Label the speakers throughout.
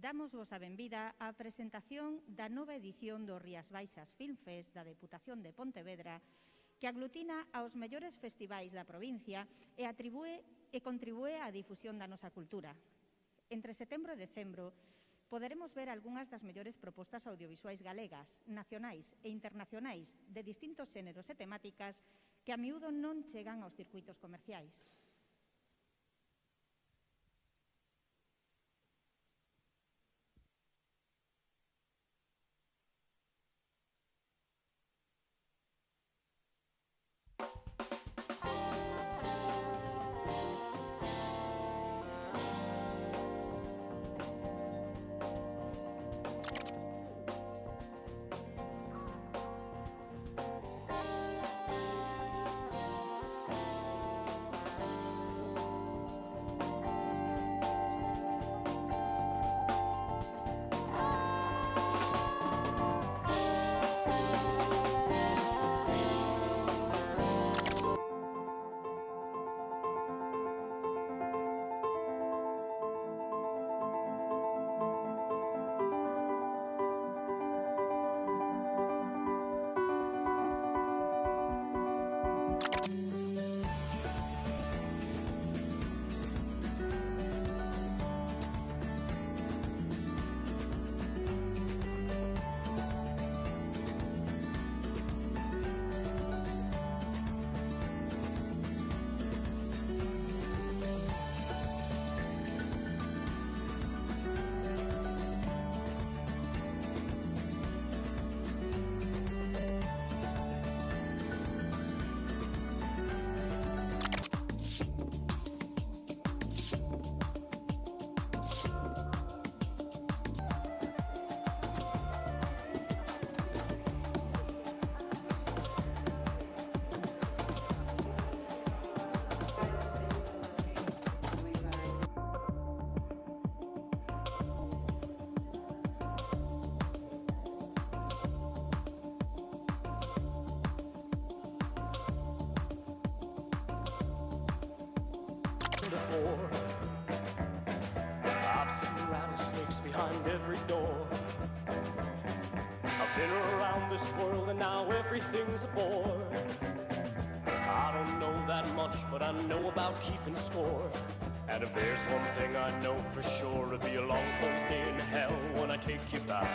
Speaker 1: Damos vos a benvida á presentación da nova edición do Rías Baixas Film Fest da Deputación de Pontevedra, que aglutina aos mellores festivais da provincia e contribúe á difusión da nosa cultura. Entre setembro e decembro poderemos ver algunhas das mellores propostas audiovisuais galegas, nacionais e internacionais de distintos xéneros e temáticas que a miúdo non chegan aos circuitos comerciais.
Speaker 2: I've seen rattlesnakes behind every door. I've been around this world and now everything's a bore. I don't know that much, but I know about keeping score. And if there's one thing I know for sure, it'll be a long cold day in hell when I take you back.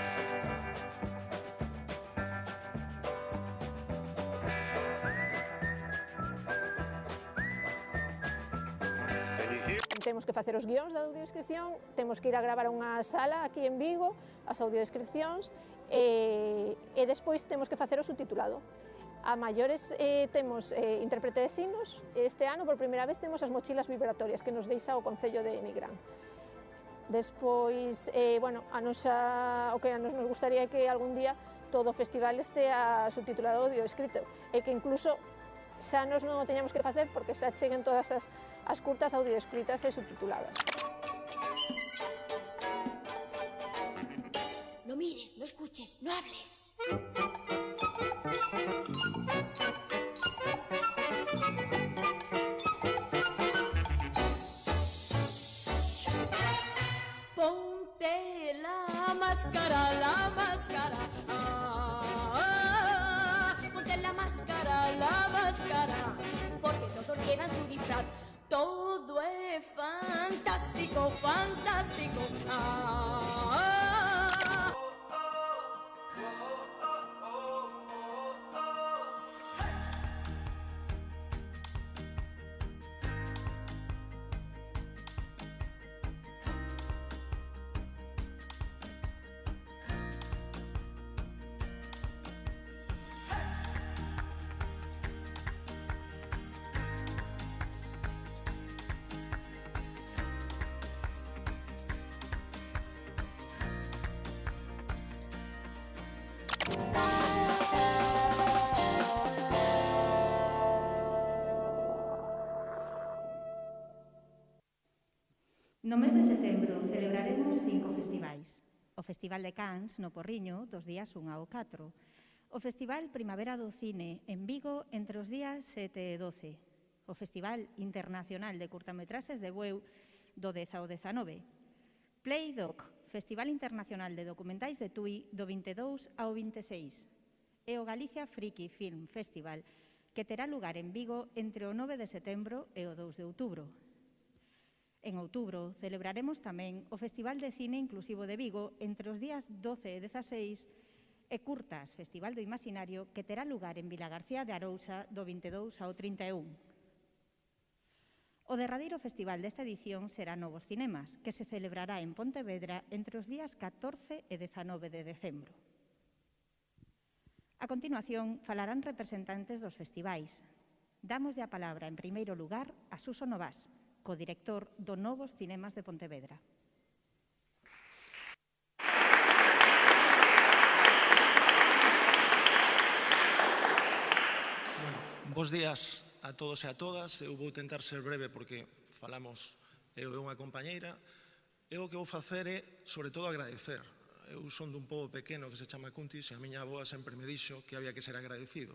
Speaker 3: Temos que facer os guións da audiodescripción, temos que ir a gravar a unha sala aquí en Vigo, as audiodescripcións, e despois temos que facer o subtitulado. A maiores temos intérprete de signos, este ano por primeira vez temos as mochilas vibratorias que nos deixa o Concello de Nigrán. Despois, o que a nos gustaría é que algún día todo o festival estea subtitulado audiodescrito, e que incluso xa nos non o teñamos que facer porque xa cheguen todas as curtas audiodescritas e subtituladas.
Speaker 4: No mires, no escuches, no hables. Ponte la máscara, ponte la máscara, porque todos llevan su disfraz. Todo es fantástico, fantástico.
Speaker 1: No mes de setembro celebraremos 5 festivais. O Festival de Cans, no Porriño, dos días 1 ao 4. O Festival Primavera do Cine, en Vigo, entre os días 7 e 12. O Festival Internacional de Curtametraxes de Bueu, do 10 ao 19. Play Doc Festival Internacional de Documentais de Tui do 22 ao 26 e o Galicia Friki Film Festival, que terá lugar en Vigo entre o 9 de setembro e o 2 de outubro. En outubro celebraremos tamén o Festival de Cine Inclusivo de Vigo entre os días 12 e 16 e Curtas, Festival do Imaginario, que terá lugar en Vilagarcía de Arousa do 22 ao 31. O derradeiro festival desta edición será Novos Cinemas, que se celebrará en Pontevedra entre os días 14 e 19 de decembro. A continuación, falarán representantes dos festivais. Dámoslle a palabra, en primeiro lugar, a Suso Novás, codirector do Novos Cinemas de Pontevedra.
Speaker 5: Bos días a todos e a todas. Eu vou tentar ser breve porque falamos eu e unha compañeira. Eu o que vou facer é, sobre todo, agradecer. Eu son dun pobo pequeno que se chama Cuntis e a miña avoa sempre me dixo que había que ser agradecido.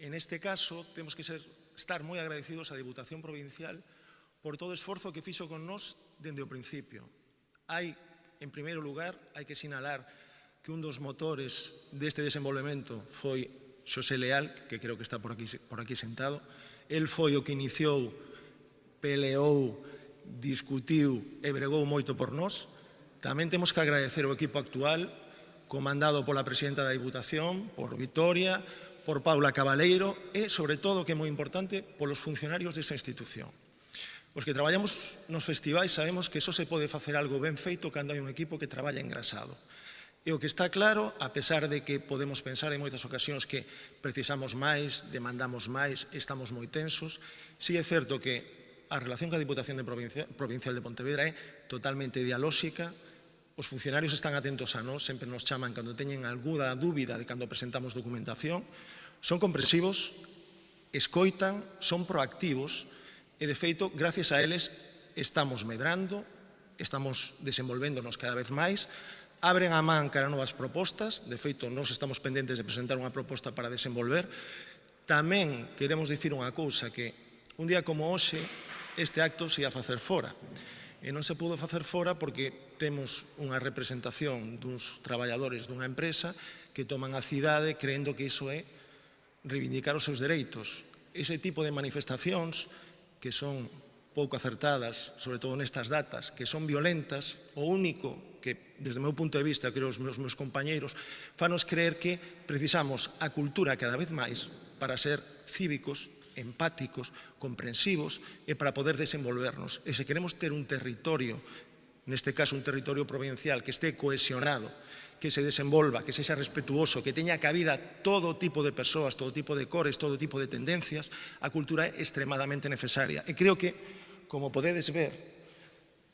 Speaker 5: En este caso, temos que estar moi agradecidos á Diputación Provincial por todo o esforzo que fixo con nós dende o principio. En primeiro lugar, hai que sinalar que un dos motores deste desenvolvemento foi Xosé Leal, que creo que está por aquí sentado. El foi o que iniciou, peleou, discutiu e bregou moito por nós. Tamén temos que agradecer o equipo actual, comandado pola presidenta da Diputación, por Vitoria, por Paula Cabaleiro e, sobre todo, que é moi importante, polos funcionarios desta institución. Os que traballamos nos festivais sabemos que só se pode facer algo ben feito cando hai un equipo que traballa engrasado. E o que está claro, a pesar de que podemos pensar en moitas ocasións que precisamos máis, demandamos máis, estamos moi tensos, si é certo que a relación coa Diputación Provincial de Pontevedra é totalmente dialóxica, os funcionarios están atentos a nós, sempre nos chaman cando teñen algunha dúbida de cando presentamos documentación, son comprensivos, escoitan, son proactivos e, de feito, gracias a eles estamos medrando, estamos desenvolvéndonos cada vez máis, abren a man cara a novas propostas, de feito, nós estamos pendentes de presentar unha proposta para desenvolver. Tamén queremos dicir unha cousa, que un día como hoxe, este acto se ia facer fora. E non se pudo facer fora porque temos unha representación duns traballadores dunha empresa que toman a cidade creendo que iso é reivindicar os seus dereitos. Ese tipo de manifestacións que son pouco acertadas, sobre todo nestas datas, que son violentas, o único que, desde o meu punto de vista, creo os meus compañeiros, fanos creer que precisamos a cultura cada vez máis para ser cívicos, empáticos, comprensivos e para poder desenvolvernos. E se queremos ter un territorio, neste caso un territorio provincial, que este cohesionado, que se desenvolva, que sexa respetuoso, que teña cabida todo tipo de persoas, todo tipo de cores, todo tipo de tendencias, a cultura é extremadamente necesaria. E creo que, como podedes ver,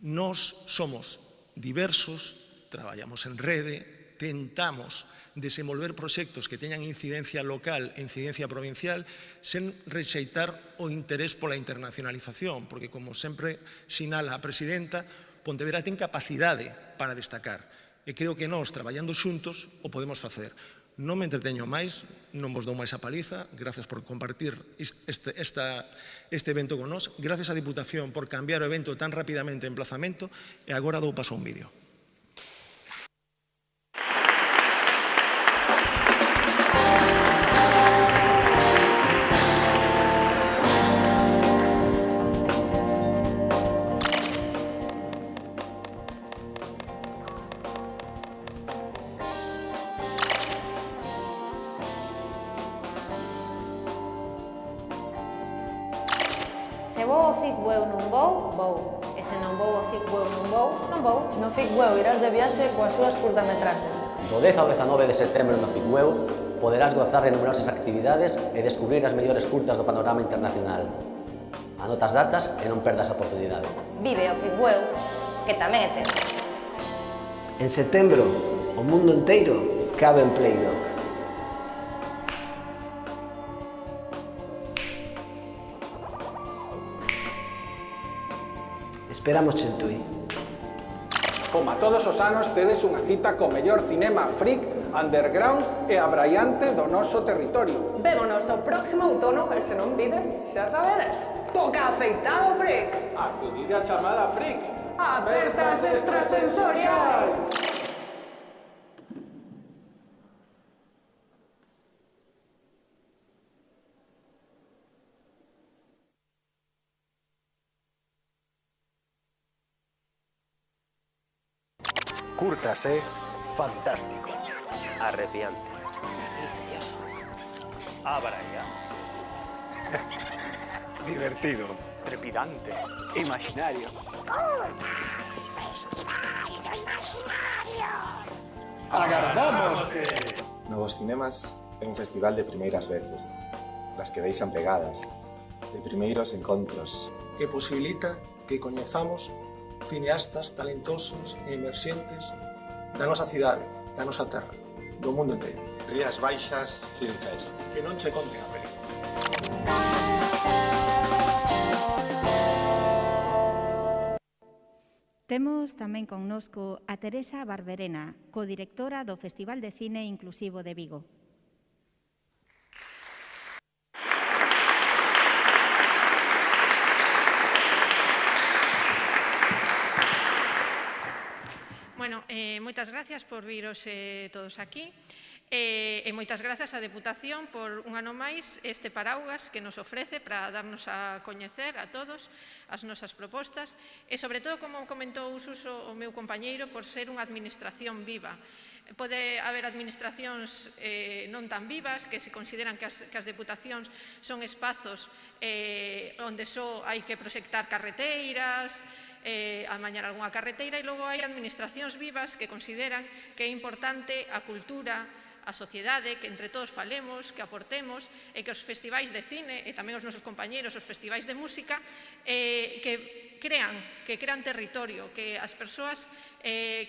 Speaker 5: nós somos diversos, traballamos en rede, tentamos desenvolver proxectos que teñan incidencia local e incidencia provincial sen rexeitar o interés pola internacionalización, porque, como sempre sinala a presidenta, Pontevedra ten capacidade para destacar. E creo que nós, traballando xuntos, o podemos facer. Non me entreteño máis, non vos dou máis a paliza. Gracias por compartir este evento con nós. Gracias á Diputación por cambiar o evento tan rapidamente en emplazamento. E agora dou paso a un vídeo.
Speaker 6: Se vou ao Ficbueu non vou, vou. E se non vou ao Ficbueu non vou, non vou.
Speaker 7: No Ficbueu irás de viaxe coas súas curtametraxes.
Speaker 8: Do 10 ao 19 de setembro no Ficbueu poderás gozar de numerosas actividades e descubrir as mellores curtas do panorama internacional. Anota as datas e non perdas a oportunidade.
Speaker 6: Vive o Ficbueu, que tamén é teu.
Speaker 9: En setembro, o mundo inteiro cabe en Playdoc. Esperamos en Tui.
Speaker 10: Como a todos os anos, tedes unha cita co mellor cinema freak, underground e abraiante do noso territorio.
Speaker 7: Vémonos o próximo outono e se non vides, xa sabedes, toca aceitado freak.
Speaker 10: Acudide a chamada freak.
Speaker 7: Apertas extrasensoriais!
Speaker 11: Curtase, fantástico.
Speaker 12: Arrepiante.
Speaker 11: Delicioso.
Speaker 12: Abraya.
Speaker 11: Divertido.
Speaker 12: Trepidante. Imaginario.
Speaker 11: Agardamos que...
Speaker 13: Novos Cinemas é un festival de primeiras veces, das que deixan pegadas, de primeiros encontros.
Speaker 5: Que posibilita que coñezamos cineastas talentosos e emerxentes da nosa cidade, da nosa terra, do mundo inteiro.
Speaker 13: Rías Baixas Film Fest.
Speaker 5: Que non che conten a película.
Speaker 1: Temos tamén connosco a Teresa Barberena, codirectora do Festival de Cine Inclusivo de Vigo.
Speaker 14: Bueno, moitas gracias por viros todos aquí. E moitas grazas á Deputación por un ano máis este paraugas que nos ofrece para darnos a coñecer a todos as nosas propostas e, sobre todo, como comentou Suso, o meu compañeiro, por ser unha administración viva. Pode haber administracións non tan vivas que se consideran que as deputacións son espazos onde só hai que proxectar carreteiras, amañar algunha carreteira, e logo hai administracións vivas que consideran que é importante a cultura, a sociedade, que entre todos falemos, que aportemos, e que os festivais de cine, e tamén os nosos compañeros, os festivais de música, que crean territorio, que as persoas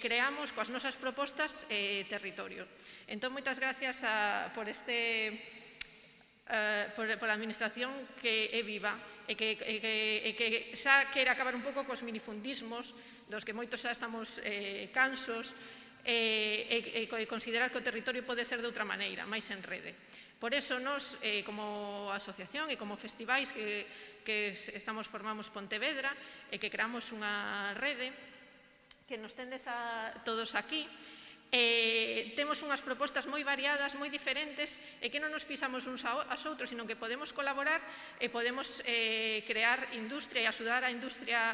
Speaker 14: creamos coas nosas propostas territorio. Entón, moitas gracias por a administración que é viva e que xa quere acabar un pouco cos minifundismos dos que moitos xa estamos cansos, e considerar que o territorio pode ser de outra maneira, máis en rede. Por eso, nós, como asociación e como festivais que formamos Pontevedra e que creamos unha rede que nos tendes a todos aquí, temos unhas propostas moi variadas, moi diferentes, e que non nos pisamos uns aos outros, sino que podemos colaborar e podemos crear industria e axudar a industria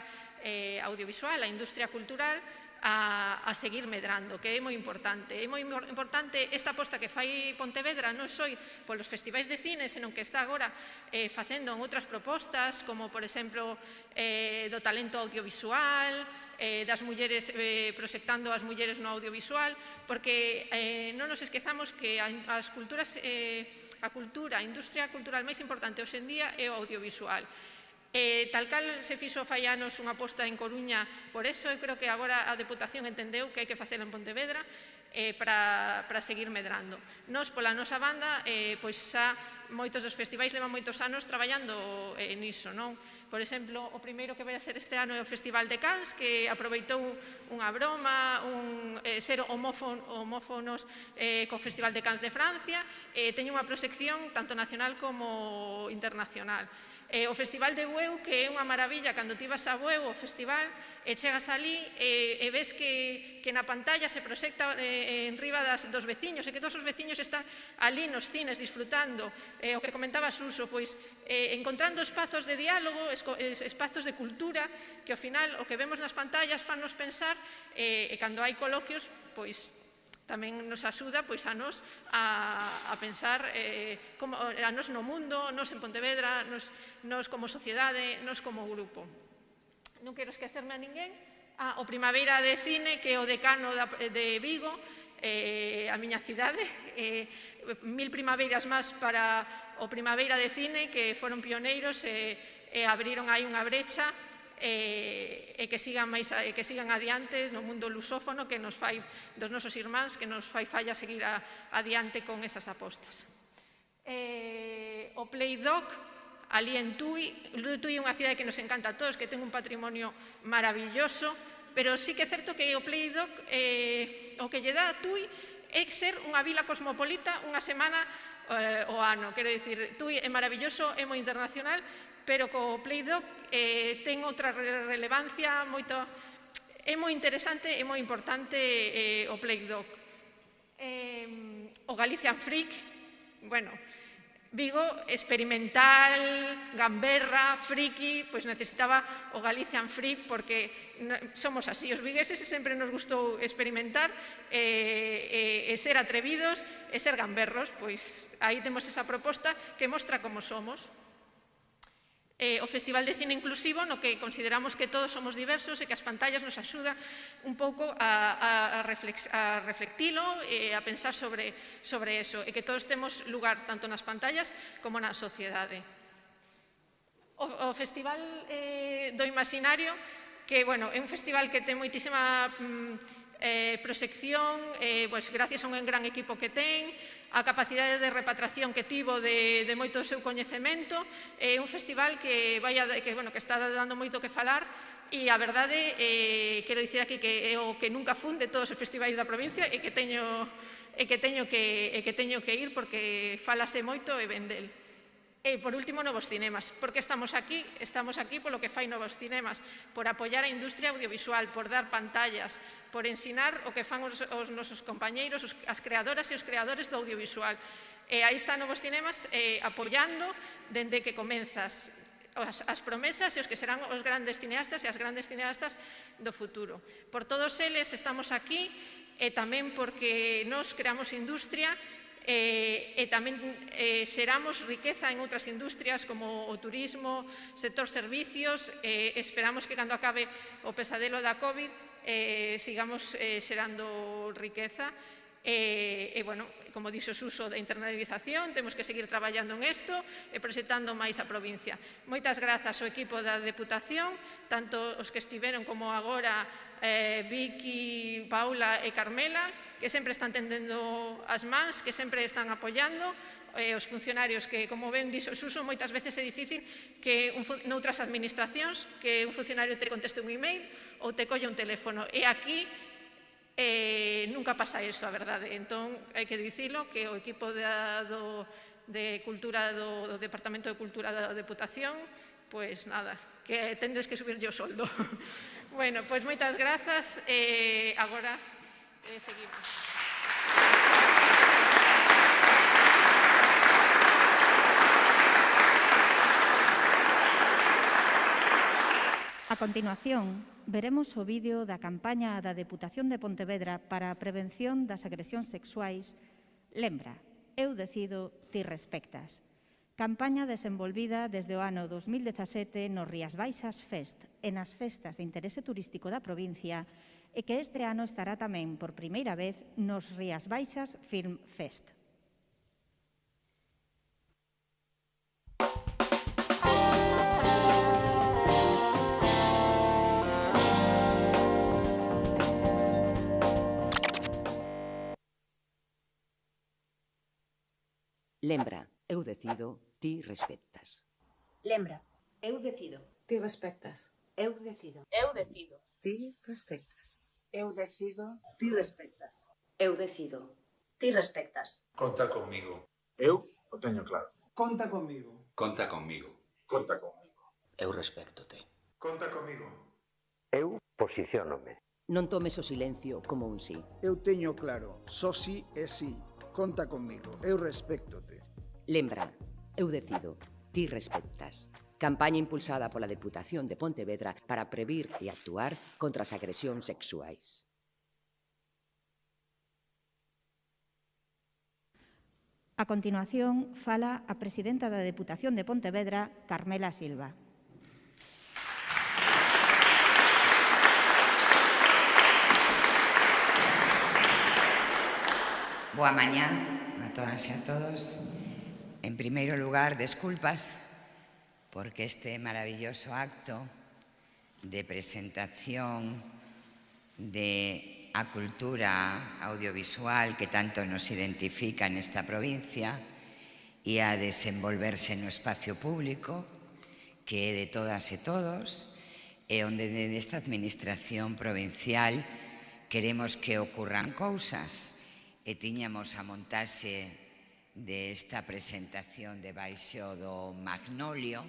Speaker 14: audiovisual, a industria cultural, a seguir medrando, que é moi importante. É moi importante esta aposta que fai Pontevedra, non só polos festivais de cine, senón que está agora facendo en outras propostas, como, por exemplo, do talento audiovisual, das mulleres, proxectando as mulleres no audiovisual, porque non nos esquezamos que as culturas, a cultura, a industria cultural máis importante hoxe en día é o audiovisual. Tal cal se fixo fai anos unha aposta en Coruña por eso, e creo que agora a Deputación entendeu que hai que facela en Pontevedra para seguir medrando. Nos, pola nosa banda, pois xa moitos dos festivais levan moitos anos traballando niso, non? Por exemplo, o primeiro que vai a ser este ano é o Festival de Cannes, que aproveitou unha broma, ser homófonos co Festival de Cannes de Francia, e teño unha proxección tanto nacional como internacional. O Festival de Bueu, que é unha maravilla, cando ti vas a Bueu, o festival, e chegas ali e ves que na pantalla se proxecta en riba dos veciños, e que todos os veciños están ali nos cines disfrutando. O que comentaba Suso, pois encontrando espazos de diálogo, espazos de cultura, que ao final o que vemos nas pantallas fannos pensar, e cando hai coloquios, pois tamén nos axuda a nos a pensar a nos no mundo, nos en Pontevedra, nos como sociedade, nos como grupo. Non quero esquecerme a ninguén. O Primavera de Cine, que é o decano de Vigo, a miña cidade, 1000 primaveiras máis para o Primavera de Cine, que foron pioneiros e abriron aí unha brecha, e que sigan adiante no mundo lusófono que nos fai dos nosos irmáns, que nos fai falla seguir adiante con esas apostas. O Playdoc, ali en Tui é unha cidade que nos encanta a todos, que ten un patrimonio maravilloso, pero sí que é certo que o Playdoc o que lle dá a Tui é ser unha vila cosmopolita unha semana o ano. Quero dicir, Tui é maravilloso, é moi internacional, pero co Playdoc ten outra relevancia moito É moi interesante e moi importante o Playdoc. O Galician Freak, bueno, Vigo, experimental, gamberra, friki, pois necesitaba o Galician Freak porque somos así, os vigueses sempre nos gustou experimentar e ser atrevidos e ser gamberros, pois aí temos esa proposta que mostra como somos. O Festival de Cine Inclusivo, no que consideramos que todos somos diversos e que as pantallas nos axuda un pouco a reflectilo e a pensar sobre eso, e que todos temos lugar tanto nas pantallas como na sociedade. O Festival do Imaginario, que é un festival que ten moitísima proxección, gracias a un gran equipo que ten, a capacidade de repatriación que tivo de moito do seu coñecemento, é un festival que está dando moito que falar e a verdade, quero dicir aquí que é o que nunca fun de todos os festivais da provincia e que teño que ir porque falase moito e ben del. E, por último, Novos Cinemas. Por que estamos aquí? Estamos aquí polo que fai Novos Cinemas, por apoiar a industria audiovisual, por dar pantallas, por ensinar o que fan os nosos compañeiros, as creadoras e os creadores do audiovisual. E aí está Novos Cinemas apoiando dende que comenzas as promesas e os que serán os grandes cineastas e as grandes cineastas do futuro. Por todos eles estamos aquí e tamén porque nos creamos industria e tamén xeramos riqueza en outras industrias como o turismo, sector servicios. Esperamos que cando acabe o pesadelo da COVID sigamos xerando riqueza. Como dixo Suso, da internalización, temos que seguir traballando en isto e proxectando máis a provincia. Moitas grazas ao equipo da Deputación, tanto os que estiveron como agora Vicky, Paula e Carmela, que sempre están tendendo as mans, que sempre están apoiando, os funcionarios que, como ben dixo Suso, moitas veces é difícil que noutras administracións que un funcionario te conteste un email ou te colle un teléfono. E aquí nunca pasa iso, a verdade. Entón, hai que dicilo que o equipo de Cultura do Departamento de Cultura da Deputación, pois nada, que tendes que subirlle o soldo. Bueno, pois moitas grazas e agora seguimos.
Speaker 1: A continuación, veremos o vídeo da campaña da Deputación de Pontevedra para a prevención das agresións sexuais Lembra, eu decido, ti respectas. Campaña desenvolvida desde o ano 2017 no Rías Baixas Fest e nas festas de interese turístico da provincia e que este ano estará tamén por primeira vez nos Rías Baixas Film Fest.
Speaker 15: Lembra, eu decido, ti respectas.
Speaker 16: Lembra, eu decido, ti respectas.
Speaker 17: Eu decido.
Speaker 16: Eu decido,
Speaker 17: ti respectas.
Speaker 16: Eu decido,
Speaker 17: ti respectas.
Speaker 16: Eu decido, ti respectas.
Speaker 18: Conta conmigo.
Speaker 13: Eu o teño claro.
Speaker 11: Conta conmigo.
Speaker 18: Conta conmigo.
Speaker 13: Conta conmigo.
Speaker 8: Eu respectote.
Speaker 18: Conta comigo.
Speaker 19: Eu posiciónome.
Speaker 15: Non tomes o silencio como un sí.
Speaker 20: Eu teño claro, só sí é sí. Conta conmigo, eu respectote.
Speaker 15: Lembra, eu decido, ti respectas. Campaña impulsada pola Deputación de Pontevedra para previr e actuar contra as agresións sexuais.
Speaker 1: A continuación, fala a presidenta da Deputación de Pontevedra, Carmela Silva.
Speaker 21: Boa mañá a todas e a todos. En primeiro lugar, desculpas porque este maravilloso acto de presentación de a cultura audiovisual que tanto nos identifica nesta provincia e a desenvolverse no espacio público que é de todas e todos e onde desta administración provincial queremos que ocurran cousas. E tiñamos a montaxe desta presentación debaixo do Magnolio,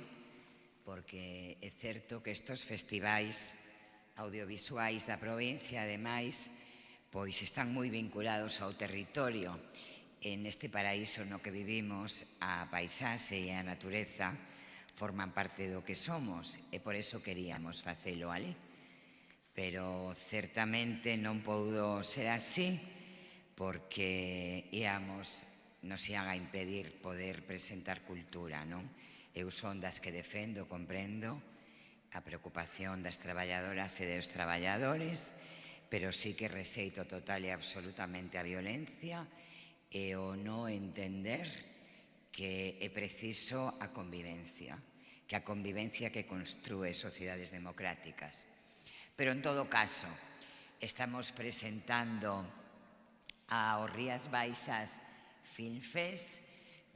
Speaker 21: porque é certo que estes festivais audiovisuais da provincia, ademais, pois están moi vinculados ao territorio. Neste paraíso no que vivimos, a paisaxe e a natureza forman parte do que somos e por eso queríamos facelo ali. Pero certamente non pudo ser así porque nos ian a impedir poder presentar cultura, non? Eu son das que defendo, comprendo a preocupación das traballadoras e dos traballadores, pero sí que rexeito total e absolutamente a violencia e o non entender que é preciso a convivencia que construe sociedades democráticas. Pero en todo caso, estamos presentando ao Rías Baixas Film Fest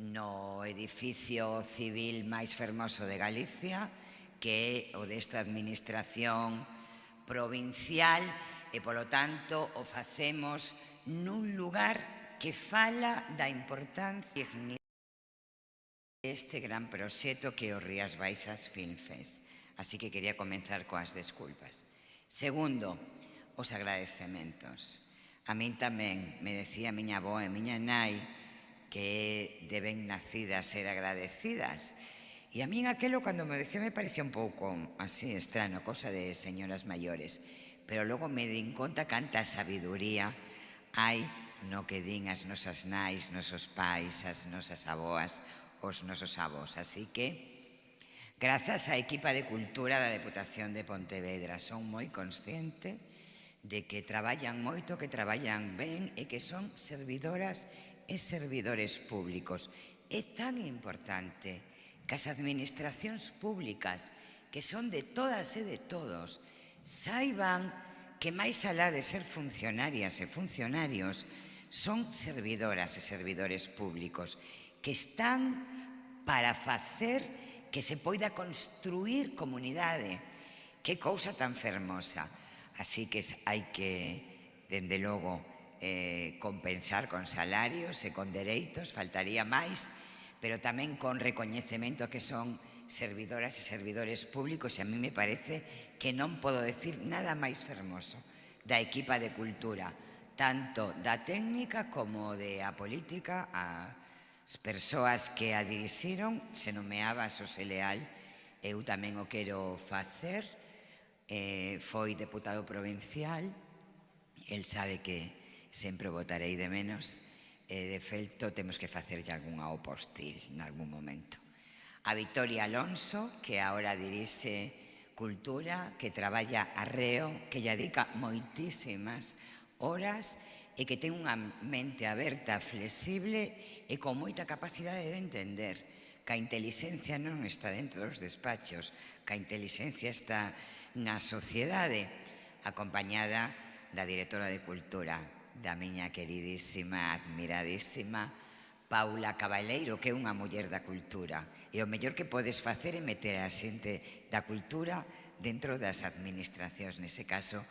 Speaker 21: no edificio civil máis fermoso de Galicia, que é o desta administración provincial, e, polo tanto, o facemos nun lugar que fala da importancia deste gran proxecto que é o Rías Baixas Film Fest. Así que quería comenzar coas desculpas. Segundo, os agradecementos. A min tamén me decía miña avó e miña nai que deben nacidas ser agradecidas. E a min aquelo, cando me decía, me parecía un pouco así extraño, cosa de señoras maiores. Pero logo me din conta canta sabiduría hai no que din as nosas nais, nosos pais, as nosas avoas, os nosos avós. Así que, grazas á equipa de cultura da Deputación de Pontevedra, son moi consciente de que traballan moito, que traballan ben e que son servidoras e servidores públicos. É tan importante que as administracións públicas, que son de todas e de todos, saiban que máis alá de ser funcionarias e funcionarios, son servidoras e servidores públicos que están para facer que se poida construir comunidade. Que cousa tan fermosa. Así que hai que, dende logo, compensar con salarios e con dereitos, faltaría máis, pero tamén con recoñecemento a que son servidoras e servidores públicos, e a mí me parece que non podo decir nada máis fermoso da equipa de cultura, tanto da técnica como da política. As persoas que a dirixiron, se nomeaba Xosé Leal, eu tamén o quero facer, foi deputado provincial, el sabe que sempre votarei de menos, e de feito temos que facerlle algunha opostil en algún momento. A Victoria Alonso, que agora dirixe Cultura, que traballa arreo, que lle dedica moitísimas horas e que ten unha mente aberta, flexible e con moita capacidade de entender que a intelixencia non está dentro dos despachos, que a intelixencia está na sociedade, acompañada da directora de Cultura, da miña queridísima, admiradísima Paula Cabaleiro, que é unha muller da cultura. E o mellor que podes facer é meter a xente da cultura dentro das administracións, nese caso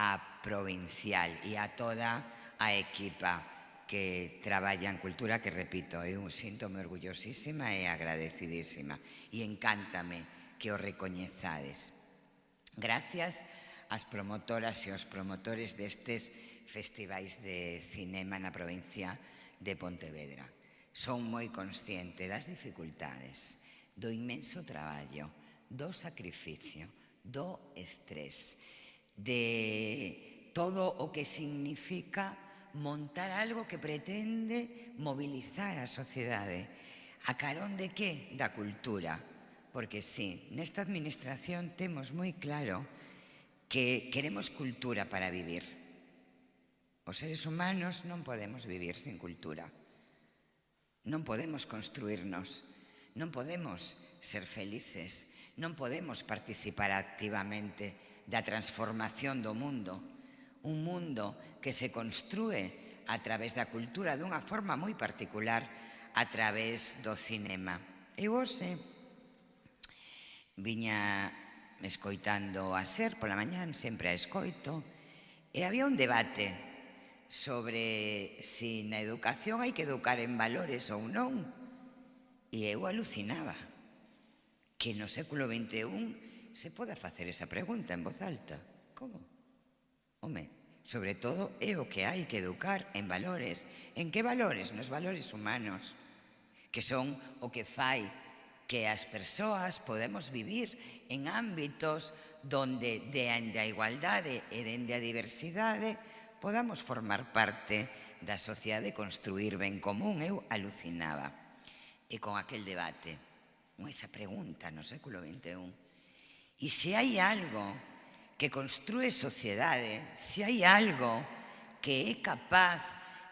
Speaker 21: a provincial, e a toda a equipa que traballa en cultura, que, repito, eu sinto-me orgullosísima e agradecidísima, e encántame que o recoñezades. Gracias ás promotoras e aos promotores destes festivais de cinema na provincia de Pontevedra. Son moi consciente das dificultades, do inmenso traballo, do sacrificio, do estrés, de todo o que significa montar algo que pretende mobilizar a sociedade. A carón de que? Da cultura. Porque sí, nesta administración temos moi claro que queremos cultura para vivir. Os seres humanos non podemos vivir sin cultura. Non podemos construirnos, non podemos ser felices, non podemos participar activamente da transformación do mundo. Un mundo que se construe a través da cultura dunha forma moi particular, a través do cinema. Eu hoxe viña escoitando a SER pola mañán, sempre a escoito, e había un debate sobre se na educación hai que educar en valores ou non. E eu alucinaba que no século XXI se poda facer esa pregunta en voz alta. Como? Home, sobre todo é o que hai que educar en valores. En que valores? Nos valores humanos, que son o que fai que as persoas podemos vivir en ámbitos donde dende a igualdade e dende a diversidade podamos formar parte da sociedade e construir ben común. Eu alucinaba. E con aquel debate, con esa pregunta no século XXI, e se hai algo que construe sociedade, se hai algo que é capaz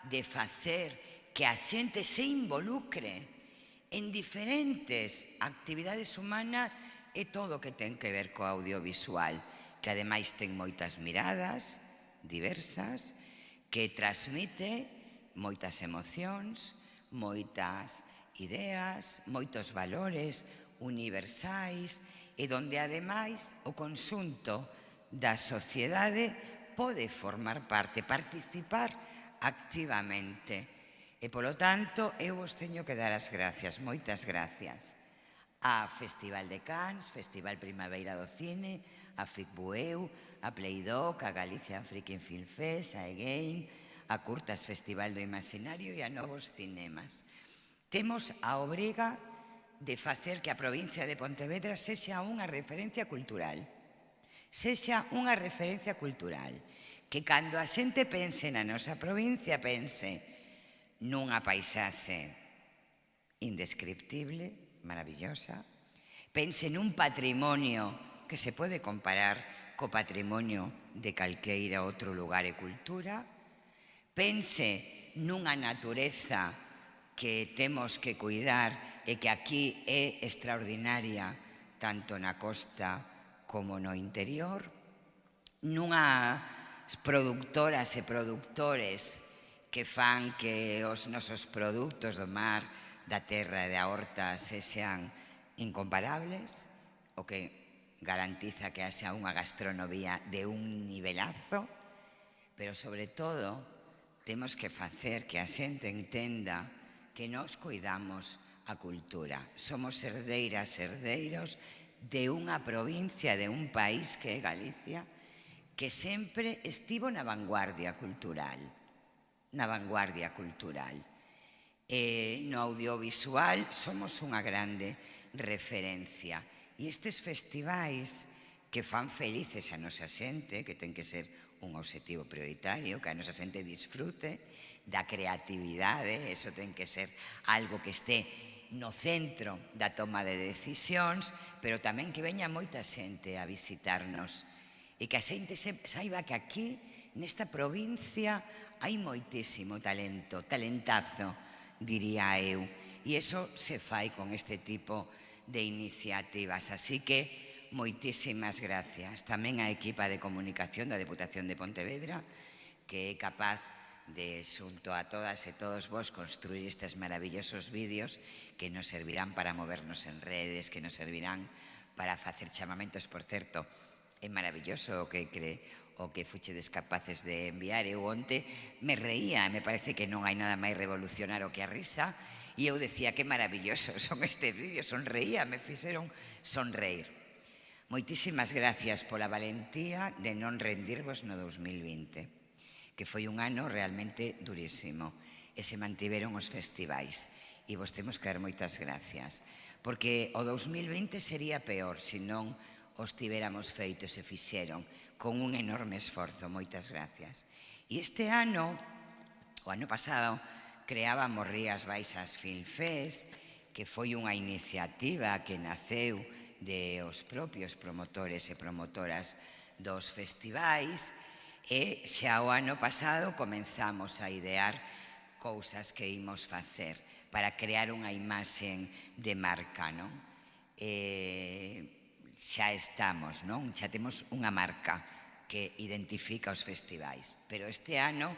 Speaker 21: de facer que a xente se involucre en diferentes actividades humanas, é todo o que ten que ver co audiovisual, que ademais ten moitas miradas diversas, que transmite moitas emocións, moitas ideas, moitos valores universais, e donde ademais o conxunto da sociedade pode formar parte, participar activamente. E, polo tanto, eu vos teño que dar as gracias, moitas gracias, a Festival de Cannes, Festival Primavera do Cine, a FICBUEU, a Playdoc, a Galicia Freaking Film Fest, a Again, a Curtas Festival do Imaginario e a Novos Cinemas. Temos a obriga de facer que a provincia de Pontevedra sexa unha referencia cultural. Sexa unha referencia cultural. Que cando a xente pense na nosa provincia, pense nunha paisaxe indescriptible, maravillosa, pense nun patrimonio que se pode comparar co patrimonio de calqueira outro lugar e cultura, pense nunha natureza que temos que cuidar e que aquí é extraordinaria tanto na costa como no interior, nunhas productoras e productores que fan que os nosos produtos do mar, da terra e da horta sexan incomparables, o que garantiza que haxa unha gastronomía de un nivelazo, pero sobre todo temos que facer que a xente entenda que nós cuidamos a cultura. Somos herdeiras, herdeiros de unha provincia, de un país que é Galicia, que sempre estivo na vanguardia cultural. Na vanguardia cultural. E no audiovisual somos unha grande referencia. E estes festivais que fan felices a nosa xente, que ten que ser un obxectivo prioritario, que a nosa xente disfrute da creatividade, eso ten que ser algo que este no centro da toma de decisións, pero tamén que veña moita xente a visitarnos e que a xente saiba que aquí, nesta provincia, hai moitísimo talento, talentazo, diría eu. E iso se fai con este tipo de iniciativas. Así que, moitísimas gracias. Tamén á equipa de comunicación da Deputación de Pontevedra, que é capaz de, xunto a todas e todos vos, construir estes maravillosos vídeos que nos servirán para movernos en redes, que nos servirán para facer chamamentos. Por certo, é maravilloso o que fuchedes capaces de enviar. Eu onte me reía, me parece que non hai nada máis revolucionario que a risa, e eu decía que maravillosos son estes vídeos, sonreía, me fixeron sonreír. Moitísimas gracias pola valentía de non rendirvos no 2020, que foi un ano realmente durísimo, e se mantiveron os festivais, e vos temos que dar moitas gracias, porque o 2020 sería peor se non os tiveramos feitos e fixeron con un enorme esforzo. Moitas gracias. E este ano, o ano pasado, creábamos Rías Baixas Film Fest, que foi unha iniciativa que naceu de os propios promotores e promotoras dos festivais, e xa o ano pasado comenzamos a idear cousas que imos facer para crear unha imaxe de marca, non? Xa estamos, non? Xa temos unha marca que identifica os festivais. Pero este ano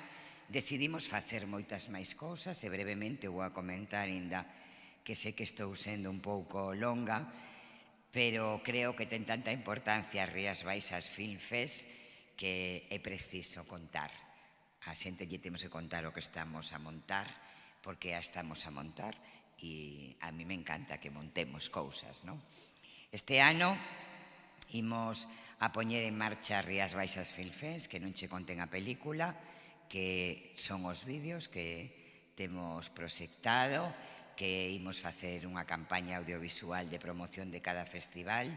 Speaker 21: decidimos facer moitas máis cousas e brevemente vou a comentar, ainda que sei que estou sendo un pouco longa, pero creo que ten tanta importancia as Rías Baixas Film Fest que é preciso contar. A xente lle temos que contar o que estamos a montar, porque a estamos a montar, e a mí me encanta que montemos cousas, non? Este ano imos a poñer en marcha Rías Baixas Film Fest, que non che conten a película, que son os vídeos que temos proxectado, que imos facer unha campaña audiovisual de promoción de cada festival,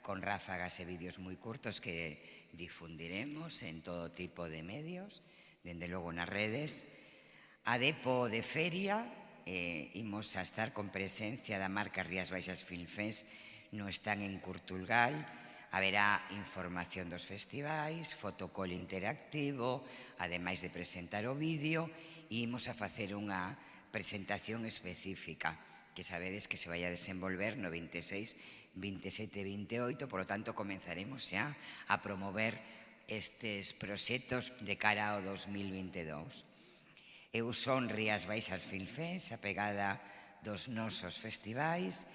Speaker 21: con ráfagas e vídeos moi curtos que difundiremos en todo tipo de medios, dende logo nas redes. A Depo de Feria, imos a estar con presencia da marca Rías Baixas Film Fest no stand en Curtulgal. Haberá información dos festivais, fotocall interactivo, ademais de presentar o vídeo, e imos a facer unha presentación específica que sabedes que se vai a desenvolver no 26, 27 e 28, por lo tanto comenzaremos xa a promover estes proxectos de cara ao 2022. Eu son Rías Baixas Film Fest, a pegada dos nosos festivais,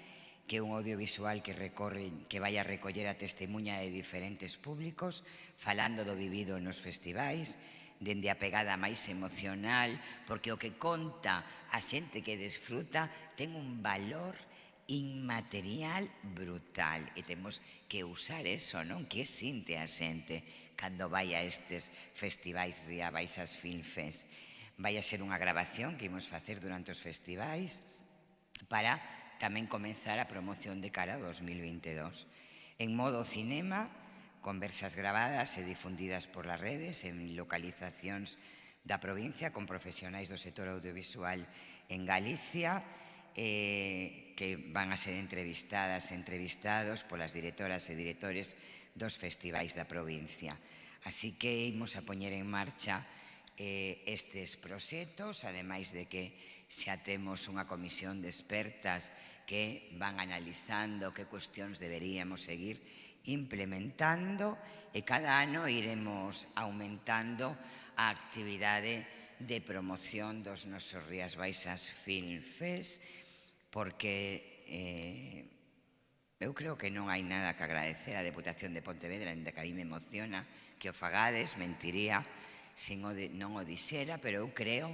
Speaker 21: que é un audiovisual que vai a recoller a testemunha de diferentes públicos, falando do vivido nos festivais, dende a pegada máis emocional, porque o que conta a xente que desfruta ten un valor inmaterial brutal, e temos que usar eso, non? Que sinte a xente cando vai a estes festivais Rías Baixas Film Fest. Vai a ser unha grabación que imos facer durante os festivais para tamén comenzar a promoción de cara ao 2022. En modo cinema, conversas grabadas e difundidas por las redes en localizacións da provincia con profesionais do sector audiovisual en Galicia, que van a ser entrevistadas e entrevistados polas directoras e directores dos festivais da provincia. Así que imos a poñer en marcha estes proxectos, ademais de que xa temos unha comisión de expertas que van analizando que cuestións deberíamos seguir implementando, e cada ano iremos aumentando a actividade de promoción dos nosos Rías Baixas Film Fest, porque eu creo que non hai nada que agradecer á Deputación de Pontevedra, ainda que a mí me emociona que o fagades, mentiría se non o dixera, pero eu creo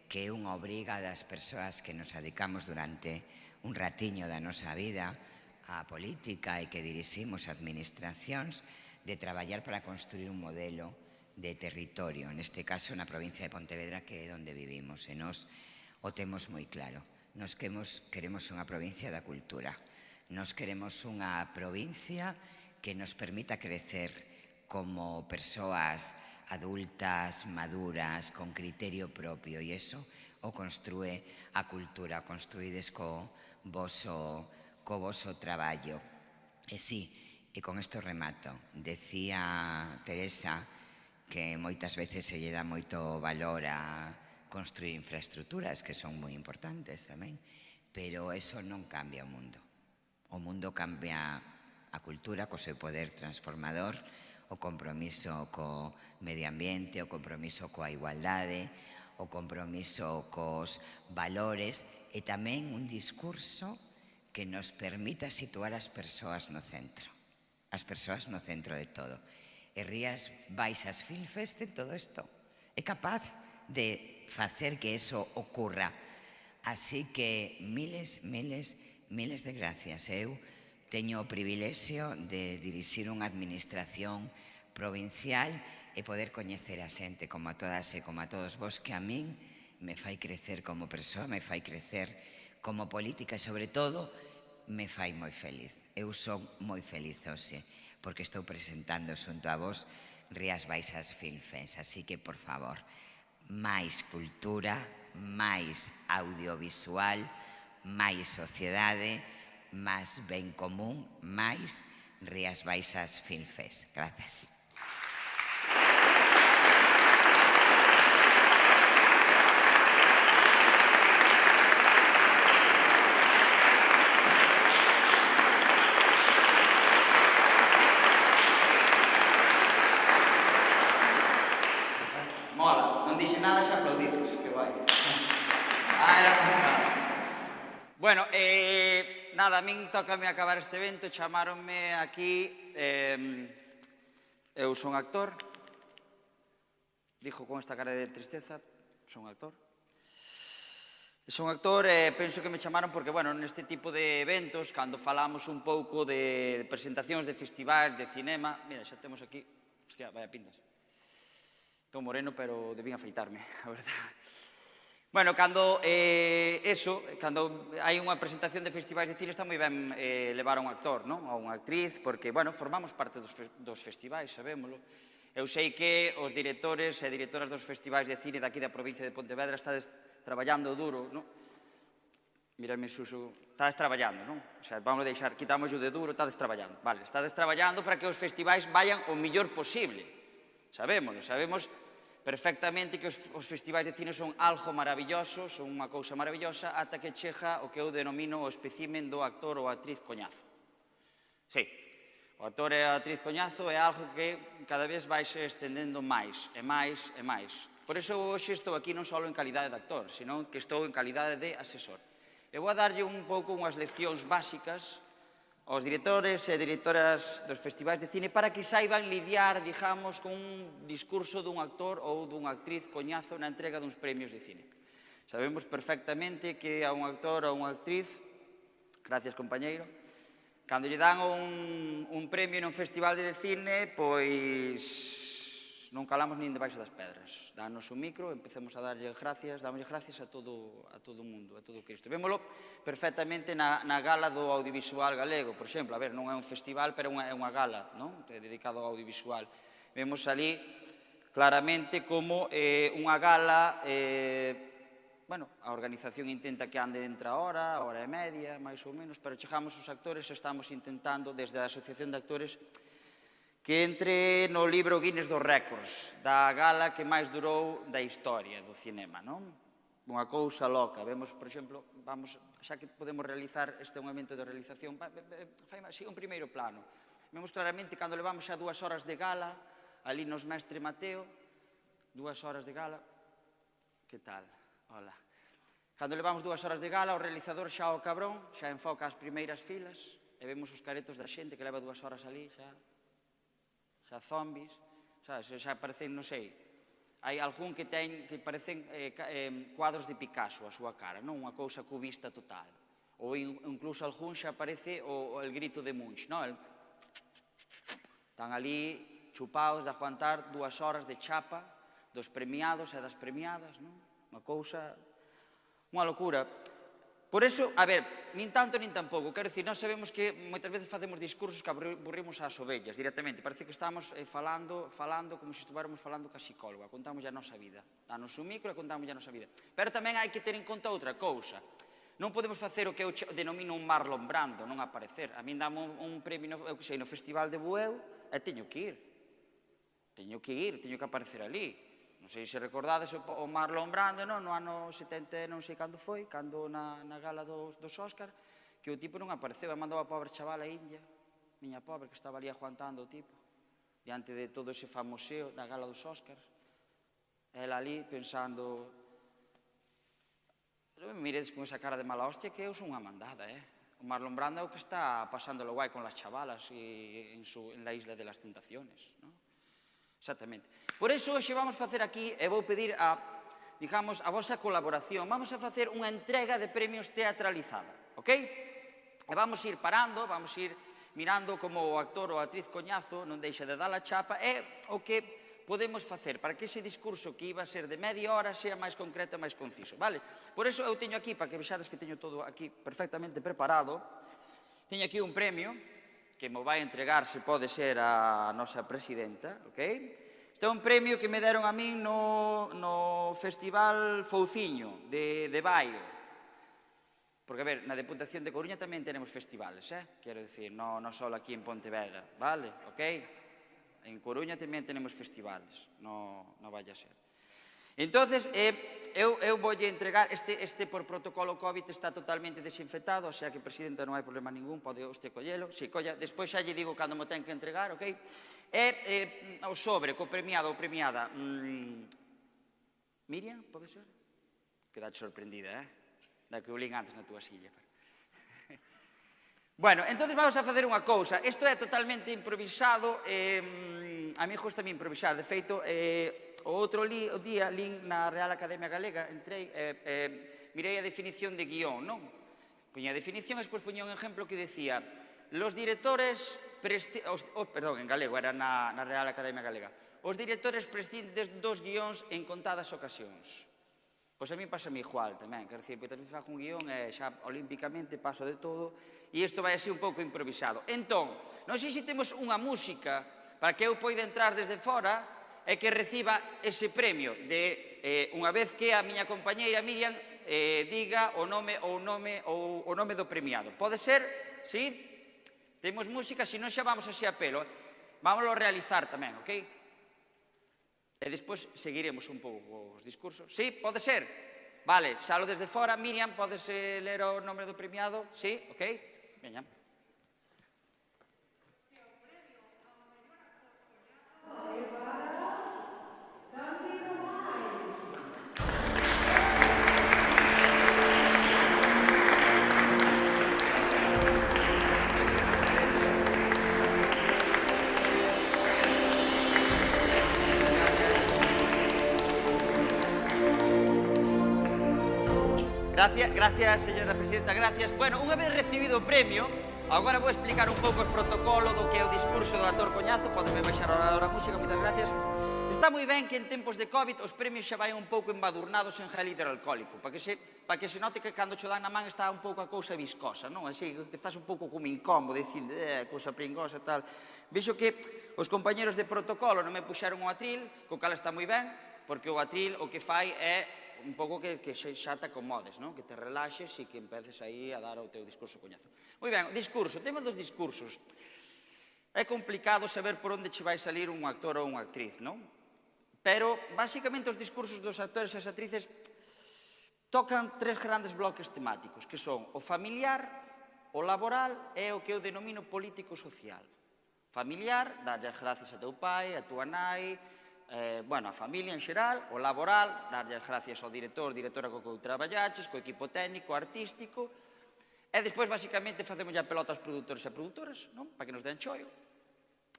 Speaker 21: que é unha obriga das persoas que nos dedicamos durante un ratiño da nosa vida á política e que diriximos administracións, de traballar para construir un modelo de territorio, neste caso na provincia de Pontevedra, que é onde vivimos, e nos o temos moi claro. Nos queremos unha provincia da cultura, nos queremos unha provincia que nos permita crecer como persoas adultas, maduras, con criterio propio, e iso o construe a cultura, construídes co voso traballo. E sí, e con isto remato, decía Teresa que moitas veces se lle dá moito valor a construir infraestructuras, que son moi importantes tamén, pero eso non cambia o mundo. O mundo cambia a cultura co seu poder transformador, o compromiso co medio ambiente, o compromiso coa igualdade, o compromiso cos valores, e tamén un discurso que nos permita situar as persoas no centro. As persoas no centro de todo. E Rías Baixas Film Fest en todo isto. É capaz de facer que eso ocurra. Así que miles de gracias. Eu teño o privilexio de dirixir unha administración provincial e poder coñecer a xente como a todas e como a todos vos, que a min me fai crecer como persoa, me fai crecer como política e, sobre todo, me fai moi feliz. Eu son moi feliz hoxe, porque estou presentando xunto a vos Rías Baixas Film Fest. Así que, por favor, máis cultura, máis audiovisual, máis sociedade, máis ben común, máis Rías Baixas Film Fest. Grazas.
Speaker 2: Mola, non dixe nada, xa aplaudidos, que vai. Era como nada. Bueno, nada, a min tócame acabar este evento, chamaronme aquí, eu son actor, dixo con esta cara de tristeza, son actor. Son actor e penso que me chamaron porque, bueno, neste tipo de eventos, cando falamos un pouco de presentacións de festivais, de cinema, mira, xa temos aquí, hostia, vaya pintas. Estou moreno, pero debín afeitarme, a verdade. Bueno, cando hai unha presentación de festivais de cine está moi ben levar a un actor, non? A unha actriz, porque, bueno, formamos parte dos festivais, sabémolo. Eu sei que os directores e directoras dos festivais de cine daqui da provincia de Pontevedra estades traballando duro, non? Mírame, Suso, estades traballando, non? O sea, vamos a deixar, quitamos o de duro, estades traballando. Vale, estades traballando para que os festivais vayan o mellor posible. Sabémoslo, sabemos perfectamente que os festivais de cine son algo maravilloso, son unha cousa maravillosa, ata que chega o que eu denomino o espécimen do actor ou actriz coñazo. Sí, o actor e a actriz coñazo é algo que cada vez vai se estendendo máis e máis e máis. Por iso hoxe estou aquí non só en calidade de actor, senón que estou en calidade de asesor. Eu vou a darlle un pouco unhas leccións básicas aos directores e directoras dos festivais de cine para que saiban lidiar, digamos, con un discurso dun actor ou dunha actriz coñazo na entrega duns premios de cine. Sabemos perfectamente que a un actor ou unha actriz, gracias compañeiro, cando lle dan un premio nun festival de cine, pois non calamos nin debaixo das pedras. Danos un micro, empecemos a darlle gracias, damoslle gracias a todo o mundo, a todo Cristo. Vémolo perfectamente na gala do audiovisual galego, por exemplo, a ver, non é un festival, pero é unha gala, non? Dedicado ao audiovisual. Vemos ali claramente como unha gala, bueno, a organización intenta que ande entre a hora e media, máis ou menos, pero chegamos os actores e estamos intentando, desde a Asociación de Actores, que entre no libro Guinness dos Récords, da gala que máis durou da historia do cinema, non? Unha cousa loca. Vemos, por exemplo, xa que podemos realizar este momento de realización, fai así un primeiro plano. Vemos claramente cando levamos xa 2 horas de gala, ali nos Mestre Mateo, 2 horas de gala, que tal? Hola. Cando levamos 2 horas de gala, o realizador xa o cabrón, xa enfoca as primeiras filas, e vemos os caretos da xente que leva 2 horas ali, xa zombies, xa parecen, non sei, hai algún que parecen cuadros de Picasso a súa cara, non? Unha cousa cubista total. Ou incluso algún xa parece o grito de Munch, non? Están ali chupados de aguantar 2 horas de chapa dos premiados e das premiadas, non? Unha cousa, unha locura. Por iso, a ver, nin tanto nin tampouco, quero dicir, nós sabemos que moitas veces facemos discursos que aburrimos ás ovellas directamente, parece que estamos falando como se estuvéramos falando ca psicóloga, contamos a nosa vida, danos un micro e contamos a nosa vida. Pero tamén hai que ter en conta outra cousa, non podemos facer o que eu denomino un Marlon Brando, non aparecer. A min dame un premio, eu que sei, no Festival de Bueu e teño que ir, teño que aparecer ali. Non sei se recordades o Marlon Brando, no ano 70, non sei cando foi, cando na gala dos Óscar, que o tipo non apareceu, e mandou a pobre chavala india, miña pobre, que estaba ali aguantando o tipo, diante de todo ese famoseo da gala dos Óscars. Ela ali pensando, non me miredes con esa cara de mala hostia, que eu son unha mandada, O Marlon Brando é o que está pasándolo guai con las chavalas en la Isla de las Tentaciones, non? Exactamente. Por iso, hoxe vamos facer aquí, e vou pedir a vosa colaboración, vamos a facer unha entrega de premios teatralizada, ok? E vamos ir parando, vamos ir mirando como o actor ou a actriz coñazo non deixa de dar a chapa, e o que podemos facer para que ese discurso que iba a ser de media hora sea máis concreto e máis conciso, vale? Por iso eu teño aquí, para que vexades que teño todo aquí perfectamente preparado, teño aquí un premio que me vai entregar, se pode ser, a nosa presidenta, ok? Este é un premio que me deron a min no Festival Fouciño de Baio. Porque, a ver, na Deputación de Coruña tamén tenemos festivales, quero dicir, non só aquí en Pontevedra, vale? Ok? En Coruña tamén tenemos festivales, non vai a ser. Entonces, eu voulle entregar, este por protocolo COVID está totalmente desinfectado, o sea que, presidenta, non hai problema ningún, pode usted collelo, si colla, despois xa lle digo cando mo ten que entregar, ok? E o sobre, co premiado ou premiada, Miriam, pode ser? Quedate sorprendida, da que o lín antes na túa silla. Bueno, entonces vamos a facer unha cousa, isto é totalmente improvisado, a mí gusta improvisar, de feito, o outro día lín na Real Academia Galega, entrei, mirei a definición de guión, non? Poñía a definición e despois poñía un exemplo que decía los directores, perdón, en galego, era na Real Academia Galega, os directores prescinden dos guións en contadas ocasións. Pois a mí pásame igual tamén, quero dicir, porque fago un guión e xa olímpicamente paso de todo e isto vai así un pouco improvisado. Entón, non sei se temos unha música para que eu poida entrar desde fora e que reciba ese premio de unha vez que a miña compañeira Miriam diga o nome do premiado. Pode ser? Sí? Temos música, se non xa vamos así a pelo. Vámoslo realizar tamén, ok? E despois seguiremos un pouco os discursos. Sí? Pode ser? Vale, salo desde fora. Miriam, podes ler o nome do premiado? Sí? Ok? Veña. Gracias, señora presidenta, gracias. Bueno, unha vez recibido o premio, agora vou explicar un pouco o protocolo do que é o discurso do actor Coñazo. Podeme baixar ahora a música, moitas gracias. Está moi ben que en tempos de COVID os premios xa vayan un pouco embadurnados en gel hidroalcohólico, para que se note que cando cho dan na man está un pouco a cousa viscosa, non? Así que estás un pouco como incómodo, dicindo, cousa pringosa e tal. Vexo que os compañeros de protocolo non me puxaron o atril, co cal está moi ben, porque o atril o que fai é un pouco que xa te acomodes, que te relaxes e que empeces aí a dar o teu discurso Coñazo. Moi ben, discurso, tema dos discursos. É complicado saber por onde che vai salir un actor ou unha actriz, non? Pero, basicamente, os discursos dos actores e as actrices tocan tres grandes bloques temáticos, que son o familiar, o laboral e o que eu denomino político-social. Familiar, darlle as gracias a teu pai, a túa nai, a familia en xeral, o laboral, darlle as gracias ao director, directora co que traballaches, co equipo técnico, artístico, e despois, basicamente, facemos a pelota aos produtores e produtoras, para que nos den choio.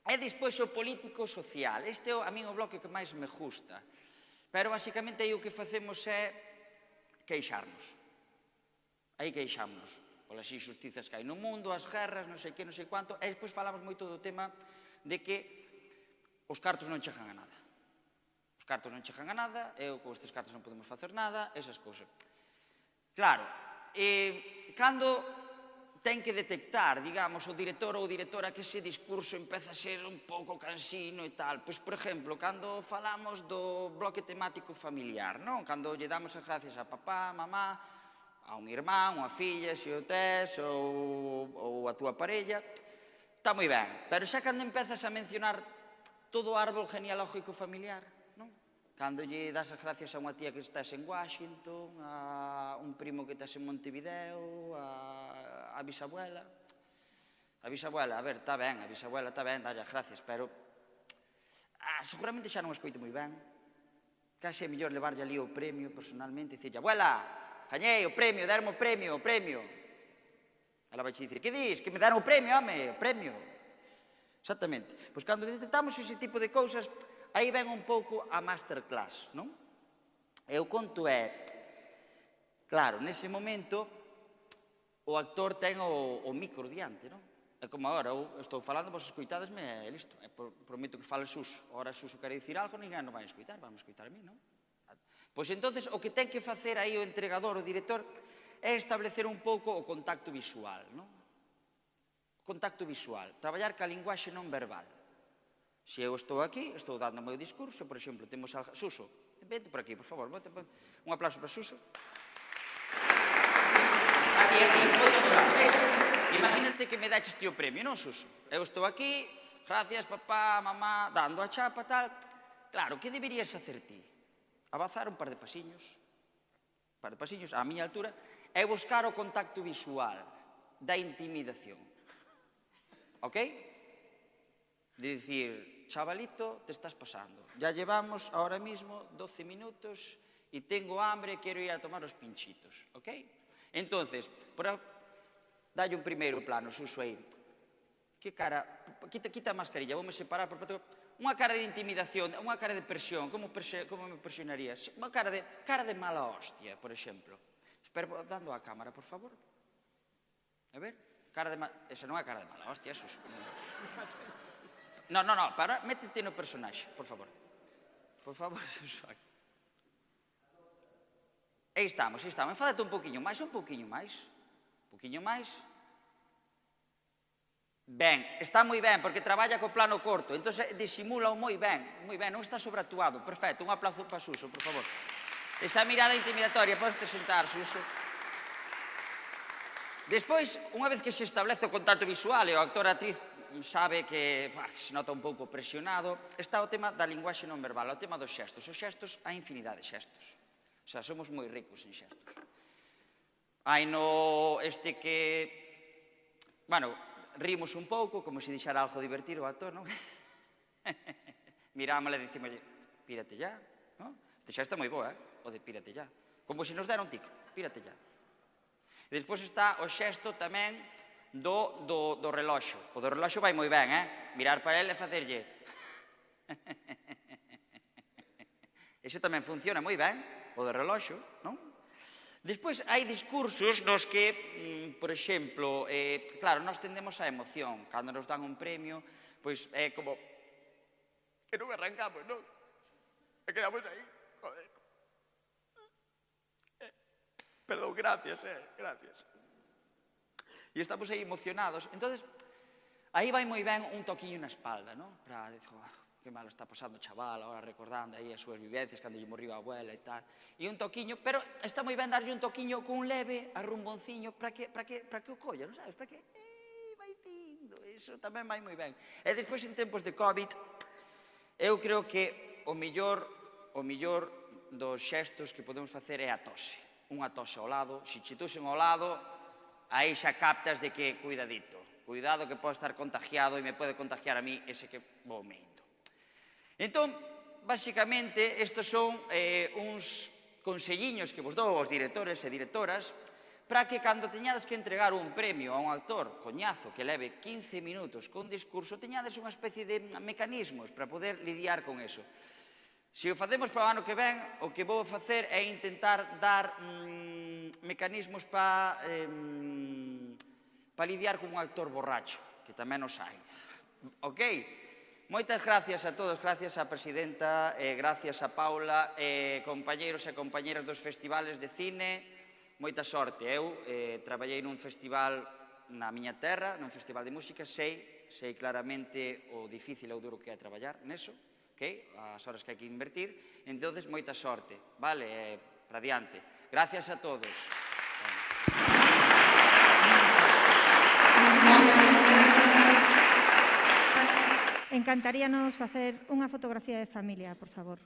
Speaker 2: E despois o político-social. Este é a mí o bloque que máis me gusta. Pero, basicamente, aí o que facemos é queixarnos. Aí queixámonos polas injusticias que hai no mundo, as guerras, non sei que, non sei cuánto, e despois falamos moito do tema de que os cartos non chegan a nada. Os cartos non chegan a nada, e con estes cartos non podemos facer nada, esas cousas. Claro, cando ten que detectar, digamos, o director ou directora que ese discurso empeza a ser un pouco cansino e tal, pois, por exemplo, cando falamos do bloque temático familiar, non? Cando lle damos as gracias a papá, a mamá, a un irmán, unha filla, se o tes, ou a túa parella, está moi ben, pero xa cando empezas a mencionar todo o árbol genealógico familiar, cando lle das as gracias a unha tía que estás en Washington, a un primo que estás en Montevideo, a bisabuela. A bisabuela, a ver, está ben, a bisabuela está ben, dalle as gracias, pero seguramente xa non escoito moi ben. Case é mellor levarlle ali o premio personalmente e dicirlle, abuela, gañei o premio, dermo o premio, o premio. Ela vai dicir, que dis? Que me deron o premio, home, o premio. Exactamente. Pois cando detectamos ese tipo de cousas, aí ven un pouco a masterclass, non? E o conto é, claro, nese momento, o actor ten o micro diante, non? É como agora, eu estou falando, vos escoitadesme e listo. Prometo que fale Suso. Agora Suso quere dicir algo, ninguén non vai escoitar, vamos escoitar a mí, non? Pois entonces o que ten que facer aí o entregador, o director, é establecer un pouco o contacto visual, non? Contacto visual, traballar ca linguaxe non verbal. Se eu estou aquí, estou dando o meu discurso, por exemplo, temos a Suso. Vete por aquí, por favor. Un aplauso para Suso. Aquí. Imagínate que me daches ti o premio, non, Suso? Eu estou aquí, gracias, papá, mamá, dando a chapa, tal. Claro, que deberías facer ti? Avanzar un par de pasiños, á miña altura, e buscar o contacto visual da intimidación. Ok? De dicir, chavalito, te estás pasando. Ya llevamos ahora mismo 12 minutos y tengo hambre, quiero ir a tomar los pinchitos. ¿Ok? Entonces, dalle un primeiro plano, Suso aí. Que cara, quita a mascarilla, vou me separar. Unha cara de intimidación, unha cara de presión, como me presionarías? Unha cara de mala hostia, por exemplo. Pero dando a cámara, por favor. A ver, cara de mala... Esa non é cara de mala, hostia, eso... No, para, métete no personaxe, por favor. Por favor, aí estamos, enfádate un poquinho máis, Ben, está moi ben, porque traballa co plano corto, entón disimula moi ben, non está sobreactuado, perfecto, un aplauso para Suso, por favor. Esa mirada intimidatoria, podes sentar, Suso. Despois, unha vez que se establece o contacto visual e o actor a actriz sabe que se nota un pouco presionado, está o tema da linguaxe non verbal, o tema dos xestos. Os xestos, hai infinidade de xestos. O sea, somos moi ricos en xestos. Hai no este que... Bueno, rimos un pouco, como se dixera algo divertir o actor, non? Mirámosle e dicimoslle, pírate ya, non? Este xesto é moi boa, o de pírate ya. Como se nos dera un tic, pírate ya. E despois está o xesto tamén do reloxo. O do reloxo vai moi ben, mirar para ele e facerlle. Ese tamén funciona moi ben, o do reloxo, non? Despois hai discursos nos que, por exemplo, claro, nós tendemos a emoción. Cando nos dan un premio, pois é como que non arrancamos, non? E quedamos aí, joder. Perdón, gracias, gracias. E estamos aí emocionados. Entón, aí vai moi ben un toquiño na espalda, non? Para decir, que malo está pasando o chaval, agora recordando aí as súas vivencias, cando lle morriu a abuela e tal. E un toquiño, pero está moi ben darlle un toquiño con un leve arrumbonciño para que o colla, non sabes? Para que vai tindo, iso tamén vai moi ben. E despois, en tempos de COVID, eu creo que o millor dos xestos que podemos facer é a tose. Unha tose ao lado, se che tosen ao lado, aí xa captas de que, cuidadito, cuidado que pode estar contagiado e me pode contagiar a mí ese que vou me indo. Entón, basicamente, estes son uns conselliños que vos dou aos directores e directoras para que cando teñades que entregar un premio a un actor coñazo que leve 15 minutos con discurso, teñades unha especie de mecanismos para poder lidiar con eso. Se o facemos para o ano que ven, o que vou facer é intentar dar mecanismos para lidiar con un actor borracho, que tamén os hai. Ok? Moitas gracias a todos, gracias á presidenta, gracias a Paula, compañeiros e compañeras dos festivales de cine, moita sorte. Eu traballei nun festival na miña terra, nun festival de música, sei claramente o difícil e o duro que é traballar neso, as horas que hai que invertir, entón, moita sorte, vale, para diante. Gracias a todos.
Speaker 1: Encantaríanos facer unha fotografía de familia, por favor.